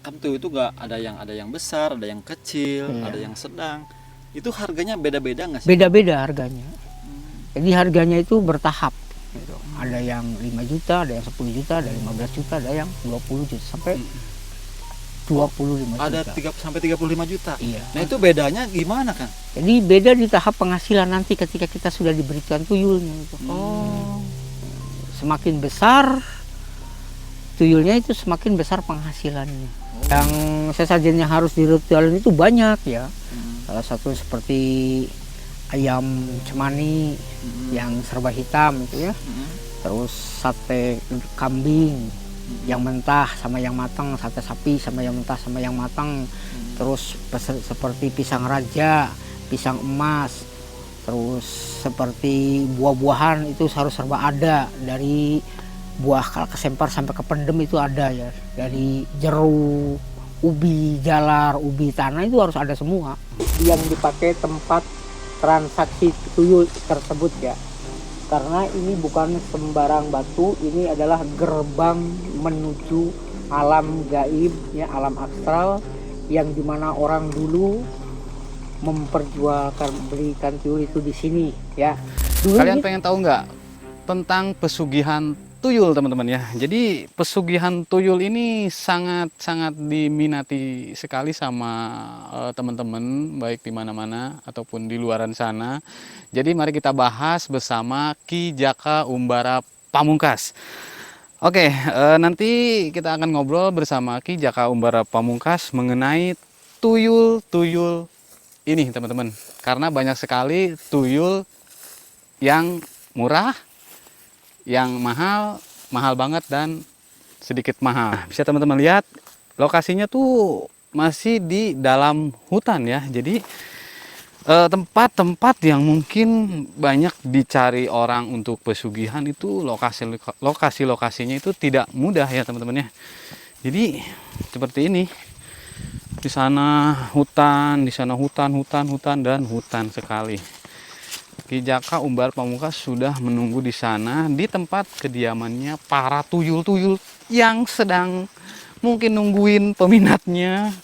kan tuyul itu gak ada yang besar, ada yang kecil, Iya. ada yang sedang. Itu harganya beda-beda nggak sih? Beda-beda harganya. Jadi harganya itu bertahap gitu. Ada yang 5 juta, ada yang 10 juta, ada 15 juta, ada yang 20 juta sampai 25 Ada juta. 3 sampai 35 juta. Iya. Nah, itu bedanya gimana, Kang? Jadi beda di tahap penghasilan nanti ketika kita sudah diberikan tuyulnya itu. Oh. Semakin besar tuyulnya itu semakin besar penghasilannya. Yang sesajen yang harus diritualin itu banyak ya. Salah satu seperti ayam cemani yang serba hitam itu ya. Terus sate kambing yang mentah sama yang matang, sate sapi sama yang mentah sama yang matang. Terus seperti pisang raja, pisang emas. Terus seperti buah-buahan itu harus serba ada, dari buah kesempar sampai ke pendem itu ada ya. Dari jeruk, ubi jalar, ubi tanah itu harus ada semua. Yang dipakai tempat transaksi tuyul tersebut ya, karena ini bukan sembarang batu, ini adalah gerbang menuju alam gaib ya, alam astral, yang dimana orang dulu memperjualkan belikan tuyul itu di sini ya. Dulu Kalian ini, pengen tahu nggak tentang pesugihan tuyul, teman-teman ya? Jadi pesugihan tuyul ini sangat-sangat diminati sekali sama teman-teman, baik di mana-mana ataupun di luaran sana. Jadi mari kita bahas bersama Ki Jaka Umbara Pamungkas. Oke, nanti kita akan ngobrol bersama Ki Jaka Umbara Pamungkas mengenai tuyul-tuyul ini, teman-teman. Karena banyak sekali tuyul yang murah, yang mahal, mahal banget, dan sedikit mahal. Bisa teman-teman lihat, lokasinya tuh masih di dalam hutan ya. Jadi tempat-tempat yang mungkin banyak dicari orang untuk pesugihan itu lokasinya itu tidak mudah ya teman-teman ya. Jadi seperti ini. Di sana hutan, di sana hutan dan hutan sekali. Ki Jaka Umbara Pamungkas sudah menunggu di sana, di tempat kediamannya para tuyul-tuyul yang sedang mungkin nungguin peminatnya,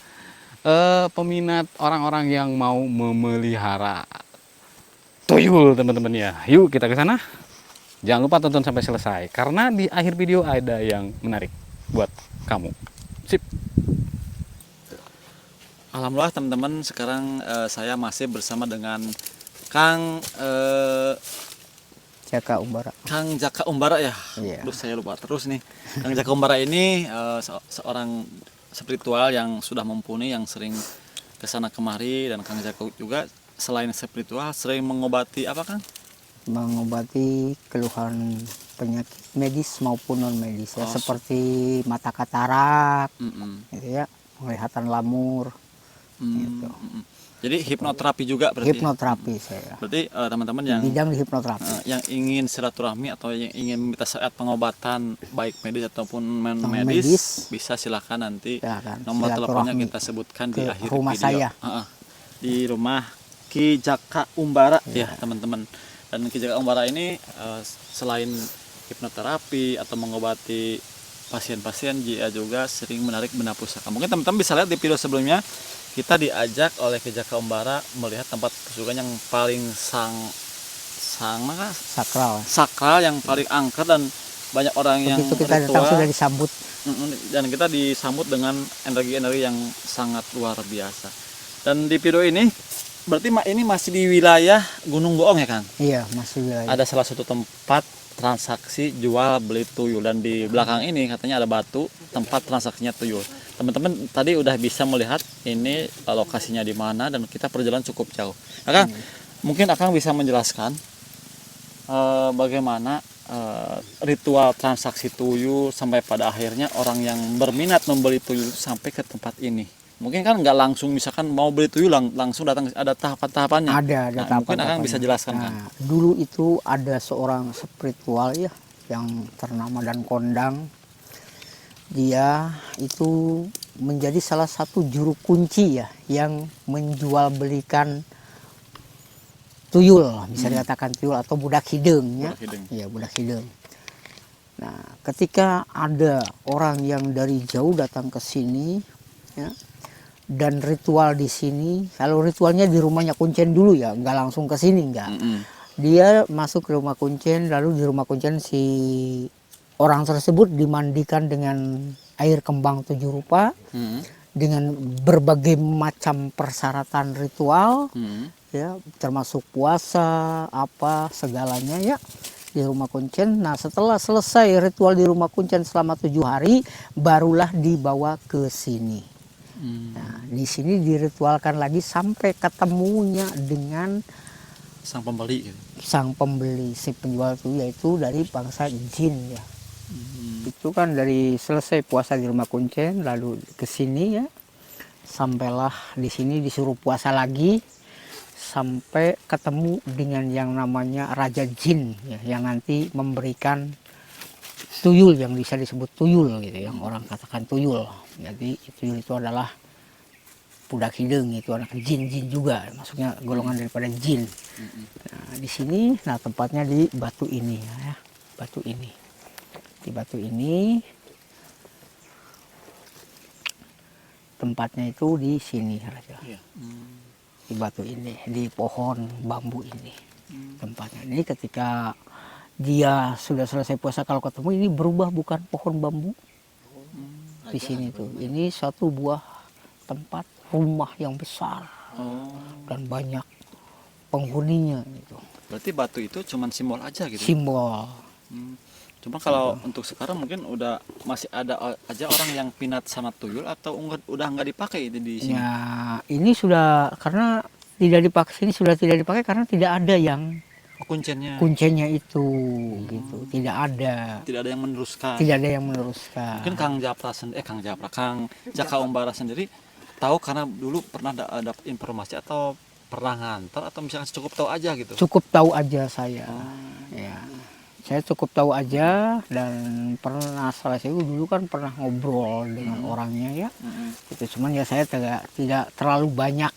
peminat orang-orang yang mau memelihara tuyul, teman-teman ya. Yuk kita ke sana. Jangan lupa tonton sampai selesai, karena di akhir video ada yang menarik buat kamu. Sip. Alhamdulillah teman-teman, sekarang saya masih bersama dengan Kang Jaka Umbara. Kang Jaka Umbara ya. Iya. Aduh, saya lupa terus nih. Kang Jaka Umbara ini seorang spiritual yang sudah mumpuni, yang sering kesana kemari, dan Kang Jaka juga selain spiritual sering mengobati apa, Kang? Mengobati keluhan penyakit medis maupun non medis ya, Oh, seperti mata katarak Mm-mm. gitu ya, penglihatan lamur gitu. Jadi hipnoterapi juga berarti. Hipnoterapi saya. Berarti teman-teman yang Bidang di hipnoterapi. yang ingin silaturahmi atau yang ingin meminta saat pengobatan baik medis ataupun non Non medis, medis, bisa silahkan nanti silakan nomor teleponnya silaturahmi kita sebutkan di ke akhir rumah video. saya. Di rumah Ki Jaka Umbara Iya. ya teman-teman. Dan Ki Jaka Umbara ini selain hipnoterapi atau mengobati pasien-pasien, dia juga sering menarik benda pusaka. Mungkin teman-teman bisa lihat di video sebelumnya, kita diajak oleh Ki Jaka Umbara melihat tempat pesugihan yang paling sakral, yang paling angker, dan banyak orang yang Begitu kita datang sudah disambut. dan kita disambut dengan energi-energi yang sangat luar biasa. Dan di video ini berarti ini masih di wilayah Gunung Goong ya, Kang? Iya, masih wilayah. Ada salah satu tempat transaksi jual beli tuyul, dan di belakang ini katanya ada batu tempat transaksinya tuyul. Teman-teman tadi udah bisa melihat ini lokasinya di mana, dan kita perjalanan cukup jauh. Nah, Kang, mungkin Akang bisa menjelaskan bagaimana ritual transaksi tuyul sampai pada akhirnya orang yang berminat membeli tuyul sampai ke tempat ini. Mungkin kan nggak langsung, misalkan mau beli tuyul langsung datang, ada tahapan-tahapannya. Ada Nah, mungkin Akang bisa jelaskan, kan? Nah, dulu itu ada seorang spiritual ya yang ternama dan kondang. Dia itu menjadi salah satu juru kunci ya yang menjual belikan tuyul, bisa dikatakan tuyul atau budak hidung ya. Iya, budak hidung. Nah, ketika ada orang yang dari jauh datang ke sini ya. Dan ritual di sini, kalau ritualnya di rumahnya Kuncen dulu ya, nggak langsung ke sini nggak. Dia masuk ke rumah Kuncen, lalu di rumah Kuncen si orang tersebut dimandikan dengan air kembang 7 rupa dengan berbagai macam persyaratan ritual, ya termasuk puasa apa segalanya ya di rumah Kuncen. Nah setelah selesai ritual di rumah Kuncen selama 7 hari, barulah dibawa ke sini. Nah, di sini diritualkan lagi sampai ketemunya dengan sang pembeli gitu. sang pembeli, si penjual itu yaitu dari bangsa jin ya. Itu kan dari selesai puasa di rumah Kuncen lalu ke sini ya. Sampailah di sini disuruh puasa lagi sampai ketemu dengan yang namanya Raja Jin ya, yang nanti memberikan tuyul yang bisa disebut tuyul gitu, yang orang katakan tuyul. Jadi tuyul itu adalah budak hidung, itu anak jin juga, maksudnya golongan daripada jin. Nah, di sini, nah tempatnya di batu ini ya, batu ini. Di batu ini tempatnya itu di sini Raja. Di batu ini, di pohon bambu ini tempatnya. Ini ketika dia sudah selesai puasa kalau ketemu ini berubah bukan pohon bambu di sini tuh. Ini suatu buah tempat rumah yang besar dan banyak penghuninya gitu. Berarti batu itu cuman simbol aja gitu. Simbol. Cuma kalau untuk sekarang mungkin udah masih ada aja orang yang pinat sama tuyul atau udah nggak dipakai itu di sini. Ya, ini sudah karena tidak dipakai, sini sudah tidak dipakai karena tidak ada yang Kuncennya. kuncennya itu gitu. Tidak ada. Tidak ada yang meneruskan. Tidak ada yang meneruskan. Mungkin Kang Jaka Umbara sendiri tahu karena dulu pernah ada informasi atau pernah ngantar atau misalkan cukup tahu aja gitu. Cukup tahu aja saya. Ya. Saya cukup tahu aja dan pernah salah saya dulu kan pernah ngobrol dengan orangnya ya. Itu cuman ya saya tidak terlalu banyak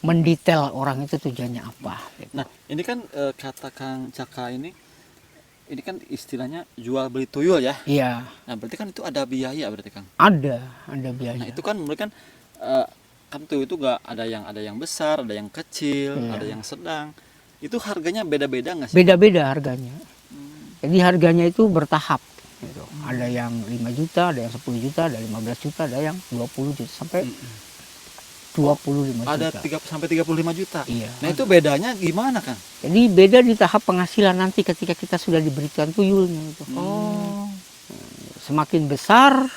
mendetail orang itu tujuannya apa. Gitu. Nah, ini kan kata Kang Jaka ini kan istilahnya jual beli tuyul ya. Iya. Nah, berarti kan itu ada biaya berarti Kang. Ada biaya. Nah, itu kan mereka kan tuyul itu gak ada yang besar, ada yang kecil, ada yang sedang. Itu harganya beda-beda nggak sih? Beda-beda harganya. Jadi harganya itu bertahap. Gitu. Ada yang 5 juta, ada yang 10 juta, ada 15 juta, ada yang 20 juta sampai 25 juta. Ada 35 juta. Iya. Nah, itu bedanya gimana Kang? Jadi beda di tahap penghasilan nanti ketika kita sudah diberikan tuyulnya itu. Semakin besar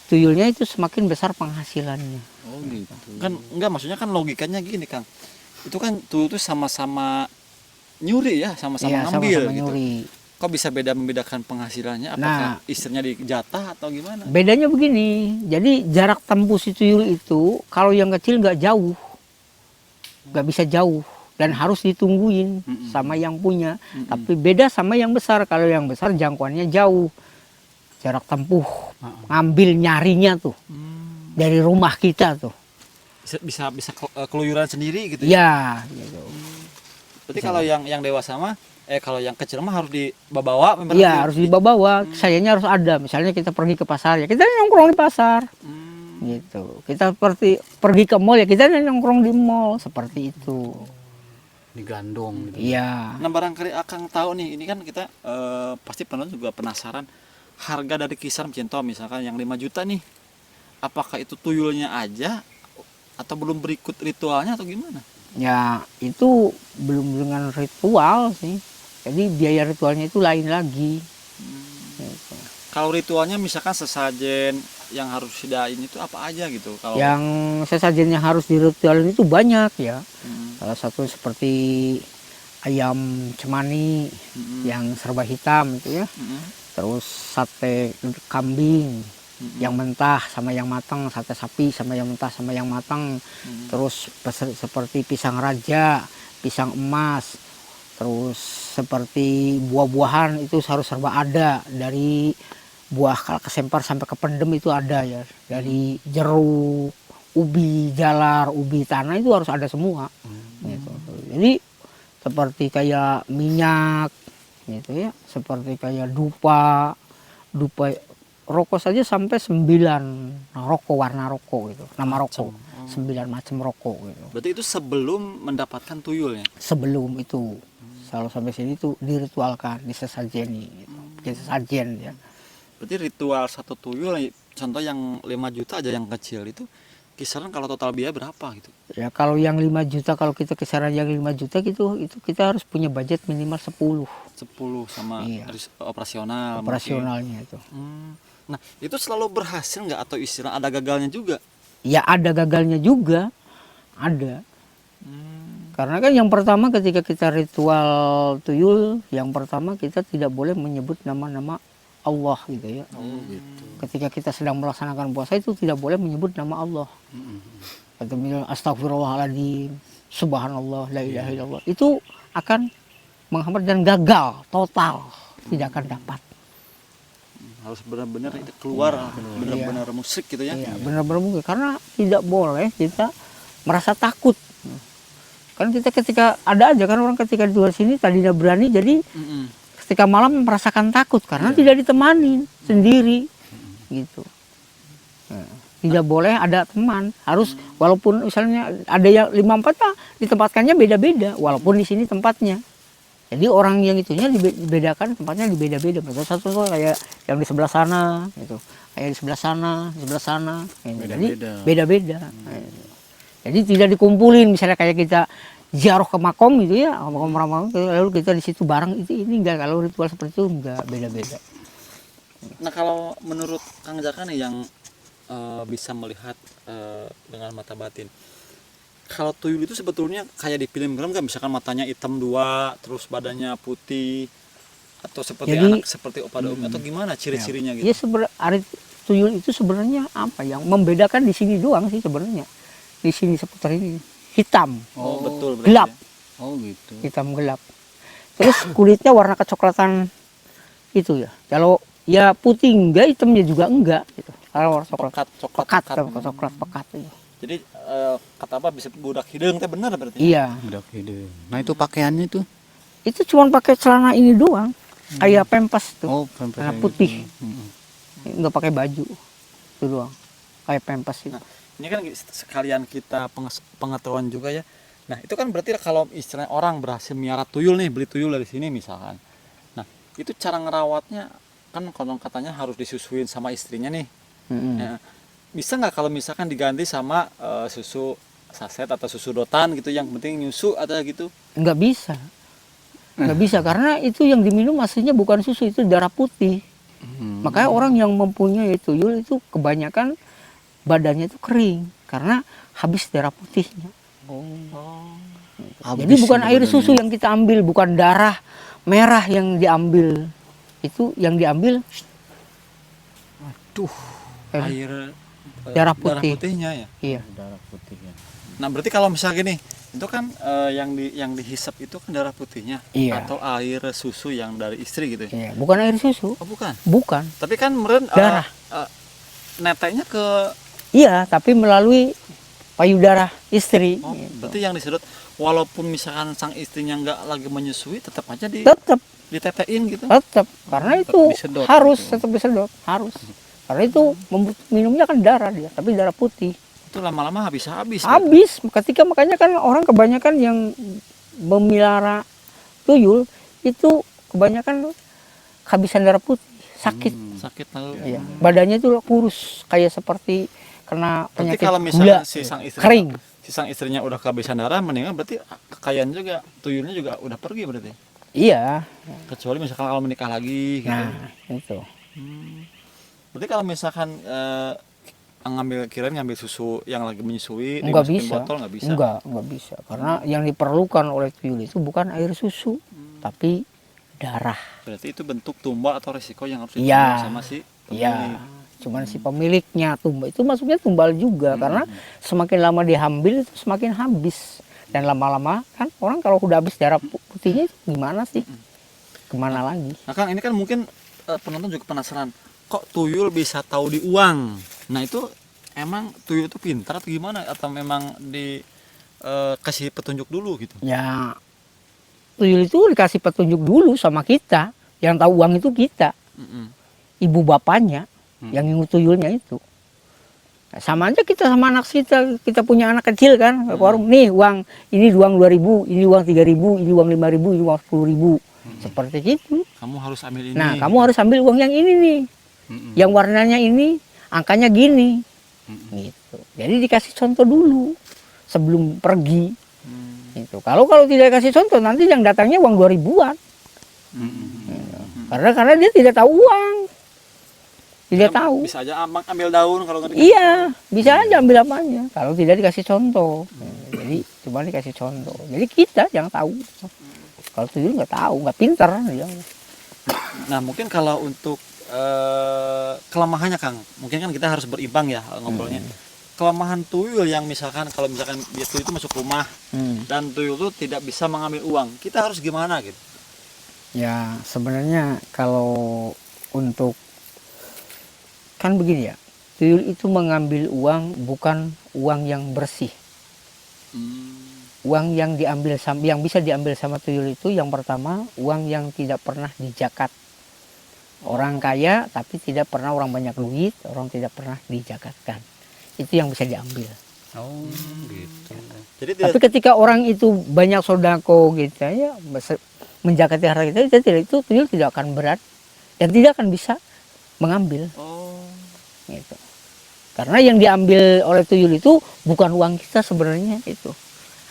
tuyulnya itu semakin besar penghasilannya. Oh gitu. Kan enggak, maksudnya kan logikanya gini Kang. Itu kan tuyul itu sama-sama nyuri ya, sama-sama Iya, ngambil sama-sama gitu. nyuri. Kok bisa membedakan penghasilannya? Apakah istrinya dijatah atau gimana? Bedanya begini, jadi jarak tempuh si tuyul itu kalau yang kecil nggak jauh, nggak bisa jauh dan harus ditungguin sama yang punya. Tapi beda sama yang besar, kalau yang besar jangkauannya jauh, jarak tempuh, ngambil nyarinya tuh dari rumah kita tuh. Bisa keluyuran sendiri gitu ya? Gitu. Berarti kalau yang dewasa mah kalau yang kecil mah harus dibawa. Iya, harus dibawa. Sayanya harus ada. Misalnya kita pergi ke pasar ya, kita nongkrong di pasar. Gitu. Kita pergi ke mall ya, kita nongkrong di mall, seperti itu. Digandong gitu. Iya. Nah, barangkali Akang tahu nih, ini kan kita pasti penonton juga penasaran harga dari kisar contoh misalkan yang 5 juta nih. Apakah itu tuyulnya aja atau belum berikut ritualnya atau gimana? Ya, itu belum dengan ritual sih. Jadi biaya ritualnya itu lain lagi. Gitu. Kalau ritualnya misalkan sesajen yang harus disediain itu apa aja gitu? Kalau yang sesajen yang harus diritualin itu banyak ya. Salah satu seperti ayam cemani yang serba hitam itu ya. Terus sate kambing yang mentah sama yang matang, sate sapi sama yang mentah sama yang matang. Terus seperti pisang raja, pisang emas. Terus seperti buah-buahan itu harus serba ada, dari buah kesempar sampai ke pendem itu ada ya, dari jeruk, ubi jalar, ubi tanah itu harus ada semua. Gitu. Jadi seperti kayak minyak gitu ya, seperti kayak dupa rokok saja sampai 9 rokok, warna rokok gitu, nama rokok. 9 macam rokok gitu. Berarti itu sebelum mendapatkan tuyulnya. Sebelum itu selalu sampai sini itu diritualkan, disesajeni gitu. Disesajen ya. Berarti ritual satu tuyul, contoh yang 5 juta aja yang kecil itu kisaran kalau total biaya berapa gitu? Ya kalau yang 5 juta, kalau kita kisaran yang 5 juta gitu, itu kita harus punya budget minimal 10. 10 sama Iya. operasional. Operasionalnya itu. Nah itu selalu berhasil nggak atau istilah ada gagalnya juga? Ya ada gagalnya juga, ada. Karena kan yang pertama ketika kita ritual tuyul, yang pertama kita tidak boleh menyebut nama-nama Allah gitu ya. Gitu. Ketika kita sedang melaksanakan puasa itu tidak boleh menyebut nama Allah. Atau bilang astagfirullahaladzim, subhanallah, la ilaha illallah. Itu akan menghambat dan gagal total, tidak akan dapat. Harus benar-benar itu keluar, benar-benar musik gitu ya? Iya, benar-benar mungkin karena tidak boleh kita merasa takut. Kan kita ketika ada aja kan orang ketika di luar sini tadinya berani, jadi ketika malam merasakan takut karena tidak ditemani sendiri gitu. Nah, tidak boleh ada teman, harus walaupun misalnya ada yang 54 ditempatkannya beda-beda walaupun di sini tempatnya. Jadi orang yang itunya dibedakan, tempatnya dibeda-beda. Misalnya satu kayak yang di sebelah sana gitu. Kayak di sebelah sana gitu. Jadi beda-beda. Jadi tidak dikumpulin misalnya kayak kita ziarah ke makom gitu ya, makom lalu kita di situ bareng, itu ini enggak, kalau ritual seperti itu enggak, beda-beda. Nah kalau menurut Kang Jaka nih yang bisa melihat dengan mata batin, kalau tuyul itu sebetulnya kayak di film-film kan, misalkan matanya hitam 2, terus badannya putih, atau seperti Jadi, anak seperti opada umi, atau gimana ciri-cirinya gitu? Ya sebenarnya tuyul itu sebenarnya apa yang membedakan di sini doang sih sebenarnya. Di sini seperti ini hitam, Oh, betul berarti gelap, ya. Oh gitu. hitam gelap. Terus kulitnya warna kecoklatan itu ya. Kalau ya putih enggak, hitamnya juga enggak gitu. Kalau warna coklat, pekat, coklat pekat itu. Jadi kata apa bisa budak hidung teh benar berarti? Iya. Budak hidung. Nah itu pakaiannya tuh. Itu cuma pakai celana ini doang, kayak pempas tuh, Oh, pempes celana yang putih, gitu. nggak pakai baju, itu doang, kayak pempas itu. Nah, ini kan sekalian kita pengetahuan juga ya. Nah itu kan berarti kalau istilahnya orang berhasil miara tuyul nih, beli tuyul dari sini misalkan. Nah itu cara ngerawatnya kan konon katanya harus disusuin sama istrinya nih. Nah, bisa nggak kalau misalkan diganti sama susu saset atau susu dotan gitu, yang penting nyusu atau gitu? Nggak bisa, nggak bisa karena itu yang diminum aslinya bukan susu, itu darah putih. Makanya orang yang mempunyai tuyul itu kebanyakan badannya itu kering karena habis darah putihnya. Jadi bukan air susu yang kita ambil, bukan darah merah yang diambil, itu yang diambil Air darah putih. putihnya ya. Iya. Darah putih ya. Nah berarti kalau misalnya gini, itu kan yang dihisap itu kan darah putihnya, Iya. atau air susu yang dari istri gitu ya? Iya, bukan air susu, Oh bukan. bukan. Tapi kan meren Darah. neteknya ke Iya, tapi melalui payudara istri. oh, Gitu. berarti yang disedot walaupun misalkan sang istrinya nggak lagi menyusui, tetap aja Tetap, ditetein gitu. karena itu disedot harus gitu. tetap disedot, harus. Karena itu minumnya kan darah dia, tapi darah putih. Itu lama-lama habis. Habis, ketika makanya kan orang kebanyakan yang memelihara tuyul itu kebanyakan kehabisan darah putih, sakit. Sakit lalu. Iya, badannya itu kurus kayak seperti kena Berarti penyakit kalau gula, misalnya si sang istri kering. si sang istrinya udah kehabisan darah, mendingan berarti kekayaan juga tuyulnya juga udah pergi berarti. Iya, Kecuali misalkan kalau menikah lagi gitu. nah itu. Berarti kalau misalkan ngambil susu yang lagi menyusui, Enggak dimasukin bisa. botol nggak bisa. Enggak bisa. Karena yang diperlukan oleh tuyul itu bukan air susu, tapi darah. Berarti itu bentuk tumbal atau resiko yang harus Iya. ditanggung sama si Iya. pemilik. Cuman si pemiliknya tumbal itu masuknya tumbal juga karena semakin lama diambil itu semakin habis. Dan lama-lama kan orang kalau udah habis darah putihnya itu gimana sih? Kemana lagi? Nah Kang, ini kan mungkin penonton juga penasaran, kok tuyul bisa tahu di uang? Nah itu emang tuyul itu pintar atau gimana? Atau memang kasih petunjuk dulu gitu? Ya tuyul itu dikasih petunjuk dulu sama kita. Yang tahu uang itu kita, ibu bapaknya. yang ngingu tuyulnya itu. Nah, sama aja kita sama anak kita punya anak kecil kan, ke warung, nih uang, ini uang 2.000, ini uang 3.000, ini uang 5.000, ini uang 10.000. Seperti itu. Kamu harus ambil ini. Nah, kamu harus ambil uang yang ini nih. Yang warnanya ini, angkanya gini. Gitu. Jadi dikasih contoh dulu sebelum pergi. Gitu. Kalau tidak kasih contoh, nanti yang datangnya uang 2.000-an. Gitu. Karena dia tidak tahu uang. Tidak tahu. Bisa aja ambil daun kalau nggak Iya, bisa aja ambil apanya kalau tidak dikasih contoh. Jadi cuma dikasih contoh. Jadi kita yang tahu. Kalau tuyul nggak tahu, nggak pintar dia. Nah, mungkin kalau untuk kelemahannya Kang, mungkin kan kita harus berimbang ya ngobrolnya. Kelemahan tuyul yang misalkan kalau misalkan dia tuyul itu masuk rumah dan tuyul itu tidak bisa mengambil uang, kita harus gimana gitu? Ya sebenarnya kalau untuk kan begini ya, tuyul itu mengambil uang bukan uang yang bersih. Uang yang bisa diambil sama tuyul itu yang pertama uang yang tidak pernah dijakat. Orang kaya tapi tidak pernah, orang banyak duit, orang tidak pernah dijakatkan. Itu yang bisa diambil. Oh, gitu. Jadi Tapi ketika orang itu banyak sodako gitu ya, menjakati harta kita, itu tuyul tidak akan berat dan tidak akan bisa mengambil. Gitu. Karena yang diambil oleh tuyul itu bukan uang kita sebenarnya, itu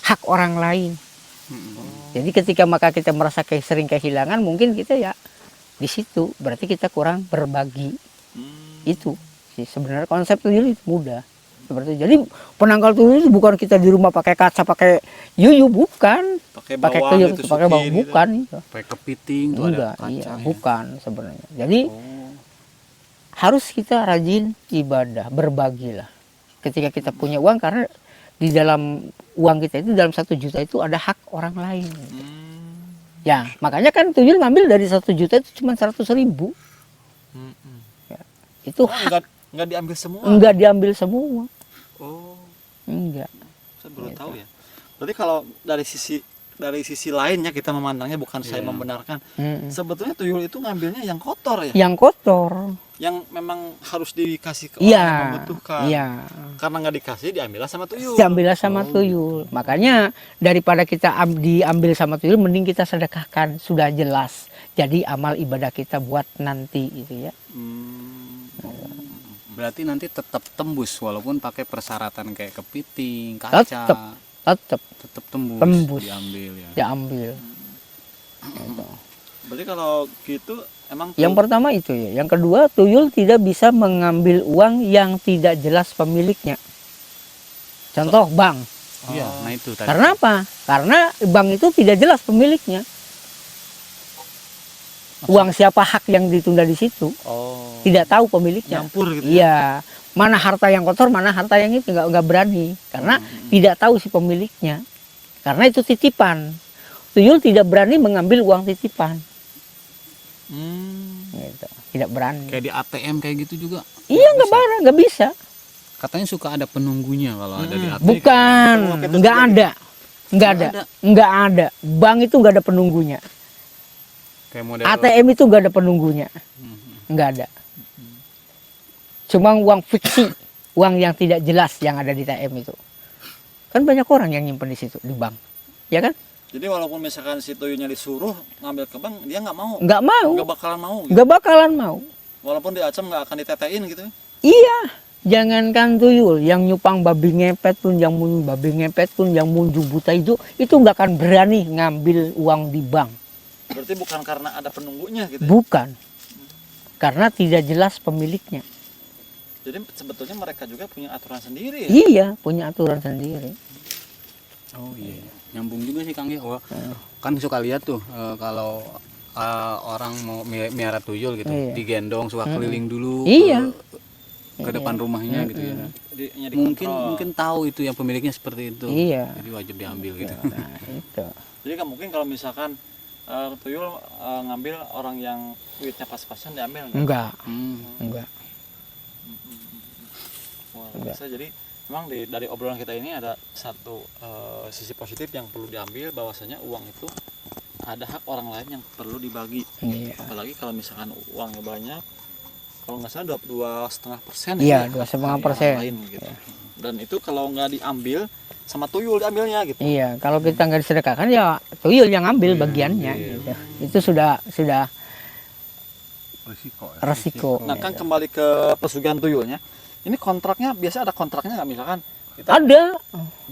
hak orang lain. Jadi ketika maka kita merasa sering kehilangan, mungkin kita ya di situ berarti kita kurang berbagi. Itu sih sebenarnya konsep tuyul itu mudah. Seperti itu. Jadi penangkal tuyul itu bukan kita di rumah pakai kaca, pakai yuyu, bukan. Pakai tuyul itu pakai bawang, bukan. Gitu. Pakai kepiting tuh ada kaca. Iya, bukan sebenarnya. Jadi harus kita rajin ibadah, berbagilah. Ketika kita punya uang, karena di dalam uang kita itu, dalam 1 juta itu ada hak orang lain. Ya, makanya kan tuyul ngambil dari 1 juta itu cuma 100.000. Ya, itu hak. Enggak diambil semua. Enggak diambil semua. Enggak. Saya baru tahu ya. Berarti kalau dari sisi lainnya kita memandangnya, bukan saya membenarkan. Sebetulnya tuyul itu ngambilnya yang kotor ya. Yang kotor. Yang memang harus dikasih ke orang yang membutuhkan. Iya. Karena nggak dikasih, diambillah sama tuyul. Diambillah sama tuyul. Makanya daripada kita diambil sama tuyul, mending kita sedekahkan, sudah jelas. Jadi amal ibadah kita buat nanti itu ya. Berarti nanti tetap tembus walaupun pakai persyaratan kayak kepiting, kaca. Tetap tembus. Diambil ya. Diambil. Berarti kalau gitu emang yang pertama itu ya. Yang kedua, tuyul tidak bisa mengambil uang yang tidak jelas pemiliknya. Contoh bank. Iya, nah itu tadi. Karena apa? Karena bank itu tidak jelas pemiliknya. Uang siapa hak yang ditunda di situ? Tidak tahu pemiliknya. Nyampur gitu. Iya. Mana harta yang kotor, mana harta yang itu nggak berani. Karena tidak tahu si pemiliknya. Karena itu titipan. Tuyul tidak berani mengambil uang titipan. Gitu. Tidak berani. Kayak di ATM kayak gitu juga. Iya, nggak bisa. Katanya suka ada penunggunya kalau ada di ATM. Bukan, nggak ada. Bank itu nggak ada penunggunya. Kayak model ATM itu nggak ada penunggunya, nggak ada. Cuma uang fiksi, uang yang tidak jelas yang ada di ATM itu. Kan banyak orang yang nyimpen di situ di bank, ya kan? Jadi walaupun misalkan si tuyulnya disuruh ngambil ke bank, dia nggak mau. Nggak mau. Nggak bakalan mau. Gitu. Nggak bakalan mau. Walaupun diacem nggak akan ditetein gitu. Iya, jangankan tuyul, yang nyupang babi ngepet pun, yang munjung babi ngepet pun, yang munjung buta itu nggak akan berani ngambil uang di bank. Berarti bukan karena ada penunggunya gitu. Bukan, karena tidak jelas pemiliknya. Jadi sebetulnya mereka juga punya aturan sendiri ya? Iya, punya aturan sendiri. Oh iya, nyambung juga sih Kang ya. Kan suka lihat tuh kalau orang mau miara tuyul gitu, digendong suka keliling dulu ke depan rumahnya gitu ya. Mungkin tahu itu yang pemiliknya seperti itu. Iya. Jadi wajib diambil gitu. Nah, itu. Jadi kan mungkin kalau misalkan tuyul ngambil orang yang duitnya pas-pasan diambil enggak? Enggak. Wah, bisa. Jadi memang dari obrolan kita ini ada satu sisi positif yang perlu diambil, bahwasanya uang itu ada hak orang lain yang perlu dibagi. Apalagi kalau misalkan uangnya banyak, kalau nggak salah 2,5%. Iya, ya, 2,5%. lain gitu. Dan itu kalau nggak diambil sama tuyul diambilnya gitu. Iya, kalau kita nggak disedekahkan ya tuyul yang ambil bagiannya. Gitu. Itu sudah resiko. Nah kan kembali ke pesugihan tuyulnya, ini kontraknya biasa ada kontraknya nggak, misalkan kita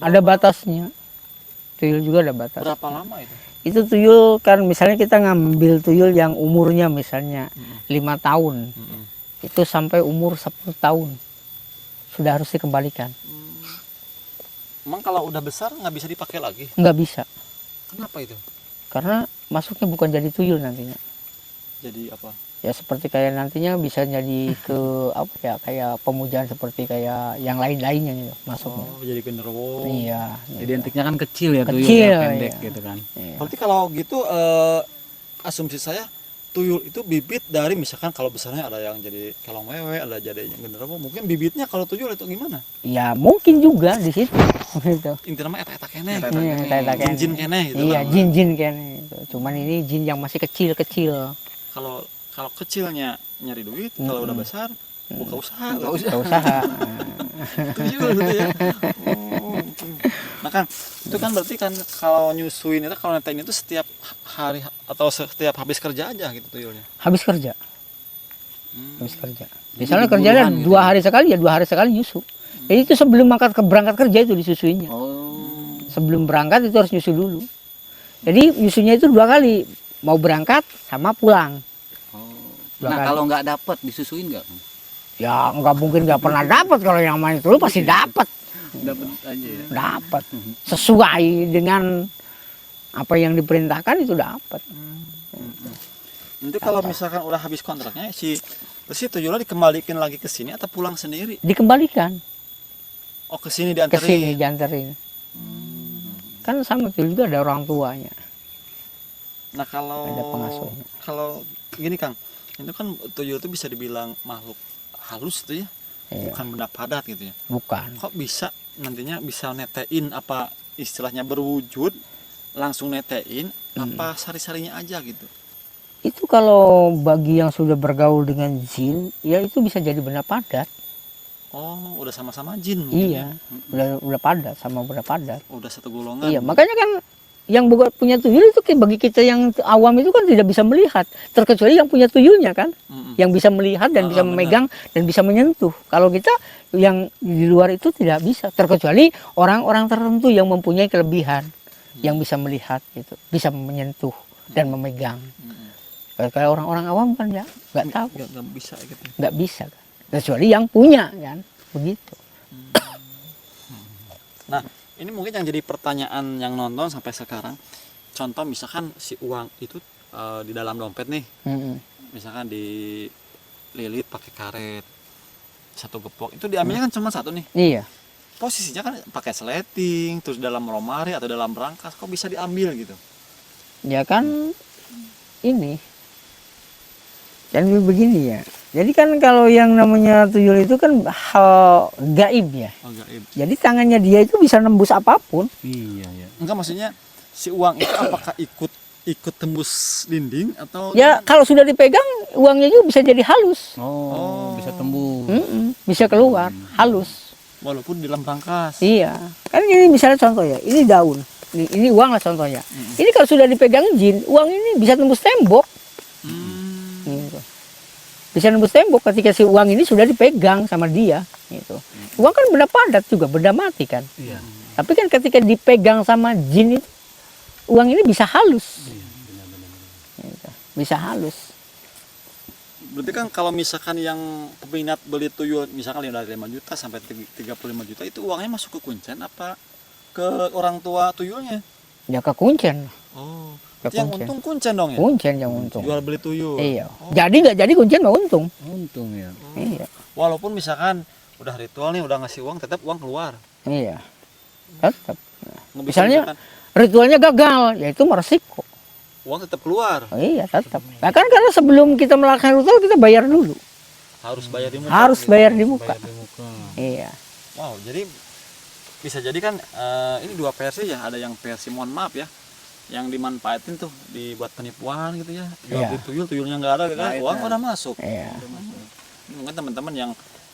Ada batasnya. Tuyul juga ada batas. berapa lama itu? Itu tuyul kan misalnya kita ngambil tuyul yang umurnya misalnya 5 tahun. Itu sampai umur 10 tahun. Sudah harus dikembalikan. Emang kalau udah besar nggak bisa dipakai lagi? Nggak bisa. Kenapa itu? Karena masuknya bukan jadi tuyul nantinya. Jadi apa? Ya seperti kayak nantinya bisa jadi ke apa ya, kayak pemujaan seperti kayak yang lain-lainnya gitu masuknya. Oh, jadi genderuwo. Iya. Identiknya kan kecil ya, Kecil, tuyulnya pendek iya. gitu kan. Iya. Berarti kalau gitu asumsi saya tuyul itu bibit dari, misalkan kalau besarnya ada yang jadi kalong wewe, ada jadi yang genderuwo, mungkin bibitnya kalau tuyul itu gimana? Ya mungkin juga di situ gitu. Intinya mah eta kene, Iya, eta-eta kene. jin kene gitu. Iya, kan. jin-jin kan gitu. Cuman ini jin yang masih kecil-kecil. Kalau kecilnya nyari duit, kalau udah besar buka usaha. Nggak usaha. Tuyul gitu ya. Oh, nah kan itu kan berarti kan kalau nyusuin itu, kalau netain itu setiap hari atau setiap habis kerja aja gitu tuyulnya. Habis kerja. Hmm. Habis kerja. Misalnya kerjanya gitu 2 hari sekali ya 2 hari sekali nyusu. Jadi itu sebelum berangkat kerja itu disusuinya. Oh. Sebelum berangkat itu harus nyusu dulu. Jadi nyusunya itu 2 kali. Mau berangkat sama pulang. Dua Nah kali. kalau nggak dapat disusuin nggak? Ya nggak mungkin nggak pernah dapat, kalau yang main itu pasti dapat. Dapat aja ya. Dapat. Sesuai dengan apa yang diperintahkan itu dapat. Nanti kalau misalkan udah habis kontraknya si tuyulnya dikembalikan lagi ke sini atau pulang sendiri? Dikembalikan Oh, ke sini ke sini diantarin. dianterin. Kan sama itu juga ada orang tuanya. Nah, kalau Ada pengasuhnya. kalau gini Kang, itu kan tuyul itu bisa dibilang makhluk halus tuh ya. Iya. Bukan benda padat gitu ya. Bukan. Kok bisa nantinya bisa netein, apa istilahnya berwujud langsung netein, apa sari-sarinya aja gitu? Itu kalau bagi yang sudah bergaul dengan jin, ya itu bisa jadi benda padat. Oh, udah sama-sama jin mungkin Iya, ya? udah padat sama benda padat. Udah satu golongan. Iya, makanya kan yang punya tuyul itu bagi kita yang awam itu kan tidak bisa melihat, terkecuali yang punya tuyulnya kan, yang bisa melihat dan bisa benar. memegang dan bisa menyentuh. Kalau kita yang di luar itu tidak bisa, terkecuali orang-orang tertentu yang mempunyai kelebihan, yang bisa melihat gitu, bisa menyentuh dan memegang. Kalau orang-orang awam kan ya nggak tahu, Nggak bisa gitu. nggak bisa kan. Kecuali yang punya kan, begitu. Nah, ini mungkin yang jadi pertanyaan yang nonton sampai sekarang. Contoh misalkan si uang itu di dalam dompet nih, misalkan dililit pakai karet, satu gepok, itu diambilnya kan cuma satu nih. Iya. Posisinya kan pakai sleting, terus dalam lemari atau dalam rangkas, kok bisa diambil gitu? Ya kan ini. Dan begini ya. Jadi kan kalau yang namanya tuyul itu kan hal gaib ya. Oh, gaib. Jadi tangannya dia itu bisa nembus apapun. Iya ya. Enggak, maksudnya si uang itu apakah ikut tembus dinding atau Ya kalau sudah dipegang uangnya juga bisa jadi halus. Oh, bisa tembus. Bisa keluar halus. walaupun di dalam rangkas? Iya. Kan ini misalnya contoh ya, ini daun. Ini uang lah contohnya. Ini kalau sudah dipegang jin, uang ini bisa tembus tembok. Gitu. Bisa nembus tembok ketika si uang ini sudah dipegang sama dia gitu. Uang kan benda padat juga, benda mati kan. Iya. Tapi kan ketika dipegang sama jin itu, uang ini bisa halus. Gitu. Bisa halus. Berarti kan kalau misalkan yang peminat beli tuyul misalkan dari 5 juta sampai 35 juta, itu uangnya masuk ke kuncen apa ke orang tua tuyulnya? Ya ke kuncen. Oh, Ke yang kuncen. untung kuncen dong ya? Kuncen yang untung. Jual beli tuyul. Iya. Jadi nggak jadi kuncen mah untung. Untung ya. Iya. Walaupun misalkan udah ritual nih, udah ngasih uang, tetap uang keluar. Iya. Tetap. Nggak bisa Misalnya misalkan ritualnya gagal, yaitu meresiko. uang tetap keluar. Oh, iya, tetap. Nah, kan karena sebelum kita melakukan ritual kita bayar dulu. Harus bayar di muka. Harus gitu. bayar di muka. Bayar di muka. Iya. Wow, jadi bisa jadi kan ini dua versi ya, ada yang versi mohon maaf ya, yang dimanfaatin tuh dibuat penipuan gitu ya, jual Iya. beli tuyul, tuyulnya nggak ada kan, Nah, uang itu. udah masuk. Iya. Udah masuk. mungkin teman-teman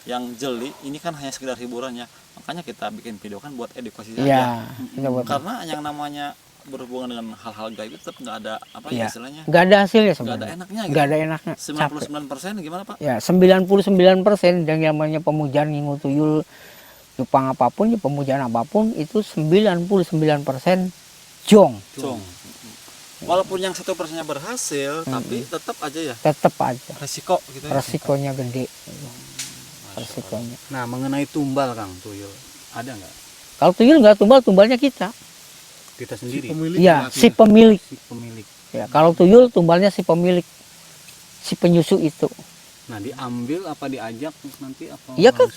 yang jeli ini kan hanya sekedar hiburan ya, makanya kita bikin video kan buat edukasi saja. Iya, kita buat Karena yang namanya berhubungan dengan hal-hal gaib itu tetap nggak ada apa ya Iya. istilahnya, nggak ada hasilnya nggak ada sebenarnya. enaknya gitu. Nggak ada enaknya. Capek. 99% gimana Pak? Ya, 99% yang namanya pemujaan ngingu tuyul, Jepang apapun, ya pemujaan apapun itu 99% jong. Cong. Walaupun yang 1%-nya berhasil, tapi tetap aja ya Tetap aja. resiko gitu ya. Resikonya gede. Resikonya. Nah, mengenai tumbal Kang tuyul, ada nggak? Kalau tuyul nggak tumbal, tumbalnya kita. Kita sendiri, Iya, si pemilik. si pemilik. Ya, kalau tuyul tumbalnya si pemilik, si penyusu itu. Nah, diambil apa diajak nanti apa? Ya kan,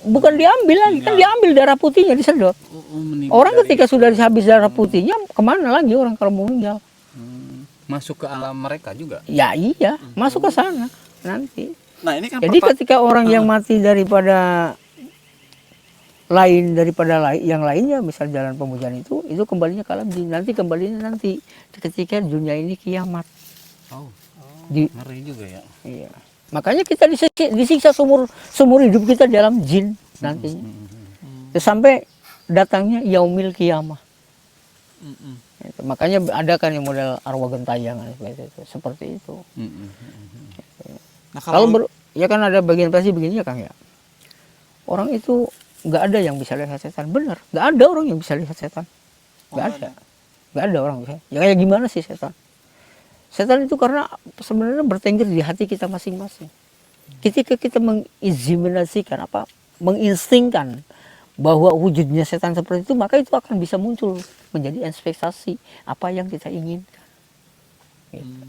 bukan diambil lagi, kan diambil darah putihnya disedot. Meninggal Orang dari- ketika sudah habis darah putihnya, kemana lagi orang kalau mau meninggal? masuk ke alam mereka juga. Ya iya, masuk ke sana nanti. Nah, ini kan Jadi ketika orang yang mati daripada yang lainnya, misal jalan pemujaan itu kembalinya ke alam jin. Nanti kembalinya ketika dunia ini kiamat. Oh, Di, ngeri juga ya. iya. Makanya kita disiksa seumur hidup kita dalam jin nantinya. Terus sampai datangnya yaumil kiamah. Itu. Makanya ada kan yang model arwah gentayangan seperti itu. nah, Ya kan ada bagian pasti begini ya Kang ya. Orang itu nggak ada yang bisa lihat setan, benar. Nggak ada orang yang bisa lihat setan. Nggak ada. Nggak ada orang bisa. Ya kayak gimana sih setan? Setan itu karena sebenarnya bertengger di hati kita masing-masing. Ketika kita mengiziminasikan menginstingkan bahwa wujudnya setan seperti itu, maka itu akan bisa muncul menjadi ekspektasi apa yang kita inginkan. Gitu.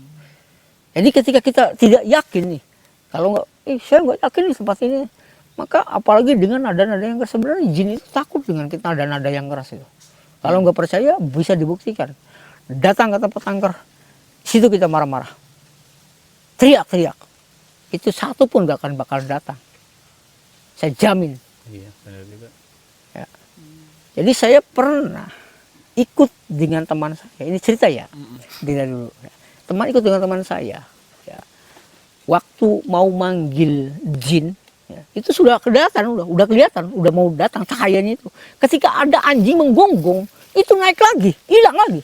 Jadi ketika kita tidak yakin nih, kalau nggak, saya nggak yakin di tempat ini, maka apalagi dengan nada-nada yang keras, sebenarnya jin itu takut dengan kita nada-nada yang keras itu. Kalau nggak percaya bisa dibuktikan. Datang ke tempat angker, situ kita marah-marah, teriak-teriak, itu satu pun nggak akan bakal datang. Saya jamin. Iya, benar juga. Ya. Jadi saya pernah ikut dengan teman saya. Ini cerita ya, dari dulu. Teman ikut dengan teman saya. Ya. Waktu mau manggil jin, ya, itu sudah kelihatan, udah kelihatan, udah mau datang cahayanya itu. Ketika ada anjing menggonggong, itu naik lagi, hilang lagi,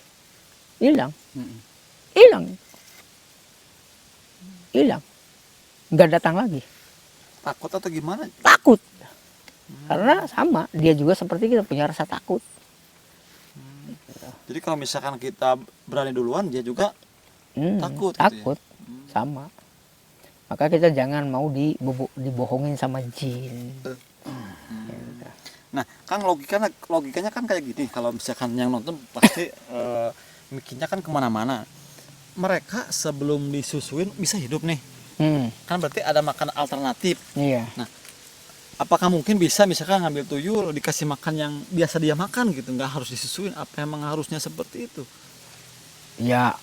hilang, nggak datang lagi. takut atau gimana? Takut. Karena sama, dia juga seperti kita punya rasa takut. Jadi kalau misalkan kita berani duluan, dia juga takut. Takut, Gitu ya? sama. Maka kita jangan mau dibohongin sama jin. Nah, Kang logikanya kan kayak gini. Kalau misalkan yang nonton pasti mikirnya kan kemana-mana. Mereka sebelum disusuin bisa hidup nih. Kan berarti ada makan alternatif. Iya. Nah, apakah mungkin bisa misalkan ngambil tuyul dikasih makan yang biasa dia makan gitu, nggak harus disusuin? Apa emang harusnya seperti itu? Ya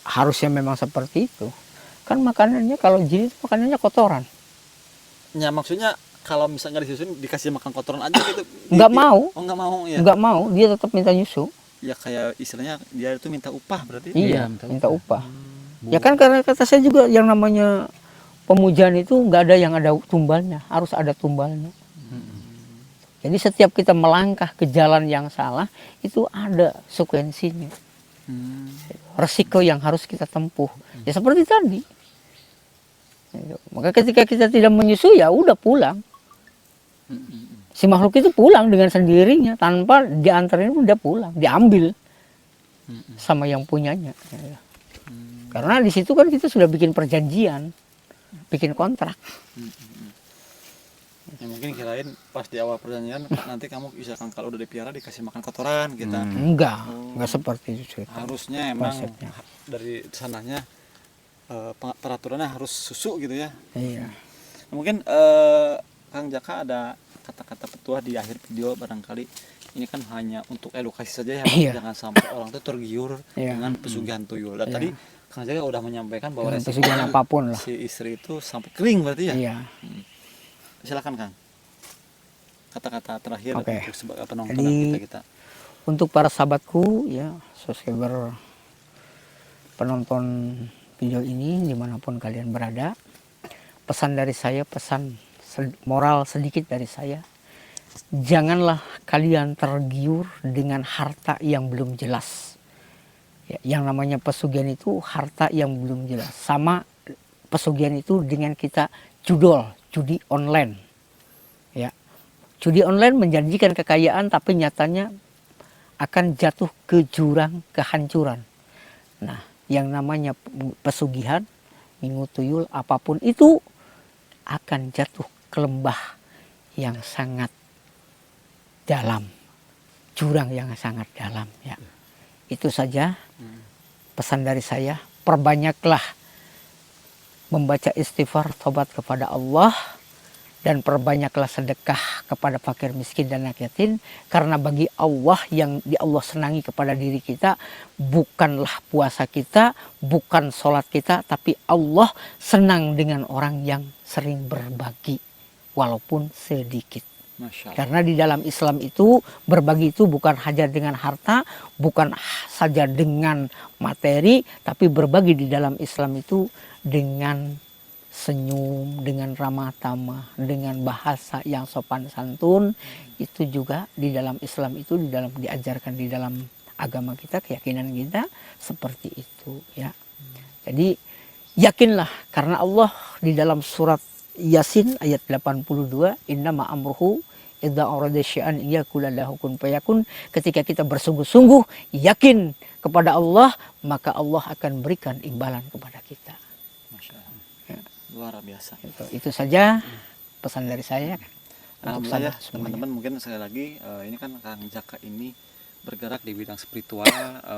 harusnya memang seperti itu. Kan makanannya kalau jin itu makanannya kotoran. Ya maksudnya kalau misalnya disusuin dikasih makan kotoran aja gitu. Nggak mau. Oh, nggak mau ya. Nggak mau, dia tetap minta nyusu. Ya kayak istilahnya dia itu minta upah berarti. Iya, minta upah. Ya kan karena kata saya juga yang namanya pemujaan itu nggak ada yang ada tumbalnya, harus ada tumbalnya. Jadi setiap kita melangkah ke jalan yang salah itu ada sekuensinya, resiko yang harus kita tempuh. Ya seperti tadi. Maka ketika kita tidak menyusu ya udah pulang. Si makhluk itu pulang dengan sendirinya tanpa diantarin pun dia pulang, diambil sama yang punyanya. Karena di situ kan kita sudah bikin perjanjian, bikin kontrak. Ya mungkin kirain pas di awal perjanjian nanti kamu bisa kan kalau udah dipiara dikasih makan kotoran gitu. Enggak seperti itu cerita. Harusnya emang Konsepnya. dari sananya peraturannya harus susu gitu ya. Iya. Mungkin Kang Jaka ada kata-kata petua di akhir video barangkali. Ini kan hanya untuk edukasi saja ya, Iya. jangan sampai orang itu tergiur Iya. dengan pesugihan tuyul. Dan Iya. tadi Kang Jaka udah menyampaikan bahwa Dengan resiko pesugihan apapun lah. si istri itu sampai kering berarti ya. Iya. Silakan Kang. Kata-kata terakhir Oke. untuk sebagai penonton Jadi, kita. Untuk para sahabatku ya, subscriber, penonton video ini dimanapun kalian berada, pesan dari saya, moral sedikit dari saya, janganlah kalian tergiur dengan harta yang belum jelas. Ya, yang namanya pesugihan itu harta yang belum jelas. Sama pesugihan itu dengan kita judi online. Ya, judi online menjanjikan kekayaan, tapi nyatanya akan jatuh ke jurang kehancuran. Nah, yang namanya pesugihan, minggu tuyul, apapun itu akan jatuh ke lembah yang sangat dalam, jurang yang sangat dalam. Ya, itu saja pesan dari saya. Perbanyaklah membaca istighfar, tobat kepada Allah, dan perbanyaklah sedekah kepada fakir miskin dan anak yatim, karena bagi Allah yang Allah senangi kepada diri kita bukanlah puasa kita, bukan sholat kita, tapi Allah senang dengan orang yang sering berbagi walaupun sedikit. Masya Allah. Karena di dalam Islam itu berbagi itu bukan hanya dengan harta, bukan saja dengan materi, tapi berbagi di dalam Islam itu dengan senyum, dengan ramah tamah, dengan bahasa yang sopan santun. Itu juga di dalam Islam itu diajarkan di dalam agama kita, keyakinan kita seperti itu, ya. Jadi yakinlah, karena Allah di dalam surat Yasin ayat 82, innama amruhu idza arada syai'an yaqula lahu kun fayakun. Ketika kita bersungguh-sungguh yakin kepada Allah, maka Allah akan berikan imbalan kepada kita. Masya Allah. Luar biasa. Itu saja pesan dari saya. Alhamdulillah ya, teman-teman, mungkin sekali lagi ini kan Kang Jaka ini bergerak di bidang spiritual.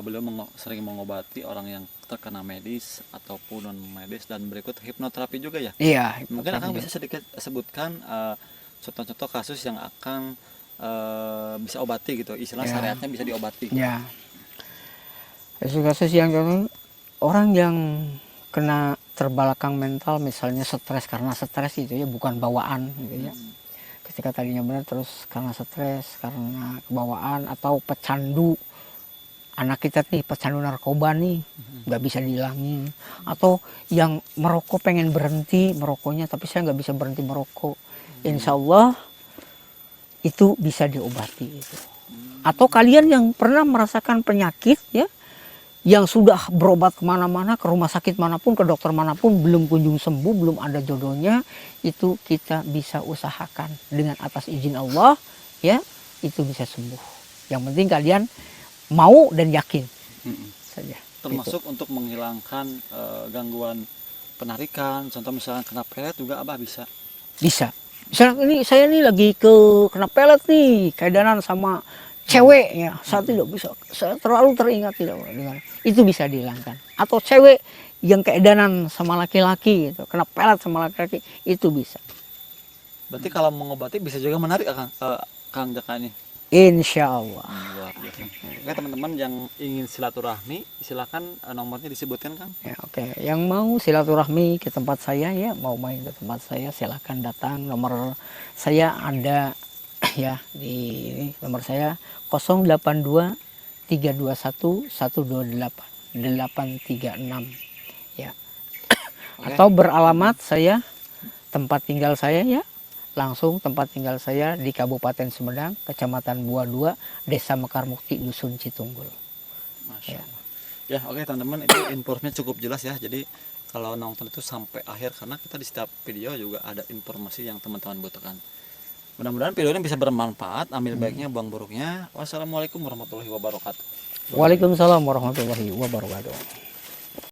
Beliau sering mengobati orang yang terkena medis ataupun non medis, dan berikut hipnoterapi juga ya. Iya. Mungkin Kang bisa sedikit sebutkan contoh-contoh kasus yang akan bisa obati gitu, istilah syariatnya bisa diobati. Ya. Kasus-kasus yang orang yang kena terbelakang mental, misalnya stres, karena stres itu ya bukan bawaan gitu ya. Ketika tadinya benar terus karena stres, karena kebawaan, atau pecandu. Anak kita nih pecandu narkoba nih, nggak bisa dihilangin. Atau yang merokok pengen berhenti merokoknya, tapi saya nggak bisa berhenti merokok. Insya Allah itu bisa diobati itu. Atau kalian yang pernah merasakan penyakit ya, yang sudah berobat kemana-mana, ke rumah sakit manapun, ke dokter manapun, belum kunjung sembuh, belum ada jodohnya, itu kita bisa usahakan dengan atas izin Allah, ya, itu bisa sembuh. Yang penting kalian mau dan yakin saja. Termasuk gitu. Untuk menghilangkan gangguan penarikan, contoh misalnya kena pelet juga Abah bisa. Bisa. Misalnya ini saya nih lagi kena pelet nih, keadanan sama ceweknya, saya tidak bisa, saya terlalu teringat tidak dengan itu, bisa dihilangkan. Atau cewek yang keedanan sama laki-laki gitu, kena pelet sama laki-laki, itu bisa. Berarti kalau mengobati bisa juga menarik Kang Jaka ini. Insya Allah. Luar biasa. Oke teman-teman yang ingin silaturahmi, silakan nomornya disebutkan Kang. Ya, oke. Yang mau silaturahmi ke tempat saya ya, mau main ke tempat saya, silakan datang. Nomor saya ada ya, di ini nomor saya 082 321 128 836 ya. Okay. Atau beralamat saya, tempat tinggal saya ya, langsung tempat tinggal saya di Kabupaten Sumedang, Kecamatan Bua 2, Desa Mekar Mukti, Dusun Citunggul. Masya Allah. Ya, oke teman-teman, itu informasinya cukup jelas ya. Jadi kalau nonton itu sampai akhir, karena kita di setiap video juga ada informasi yang teman-teman butuhkan. Mudah-mudahan video ini bisa bermanfaat, ambil baiknya, buang buruknya. Wassalamualaikum warahmatullahi wabarakatuh. Waalaikumsalam warahmatullahi wabarakatuh.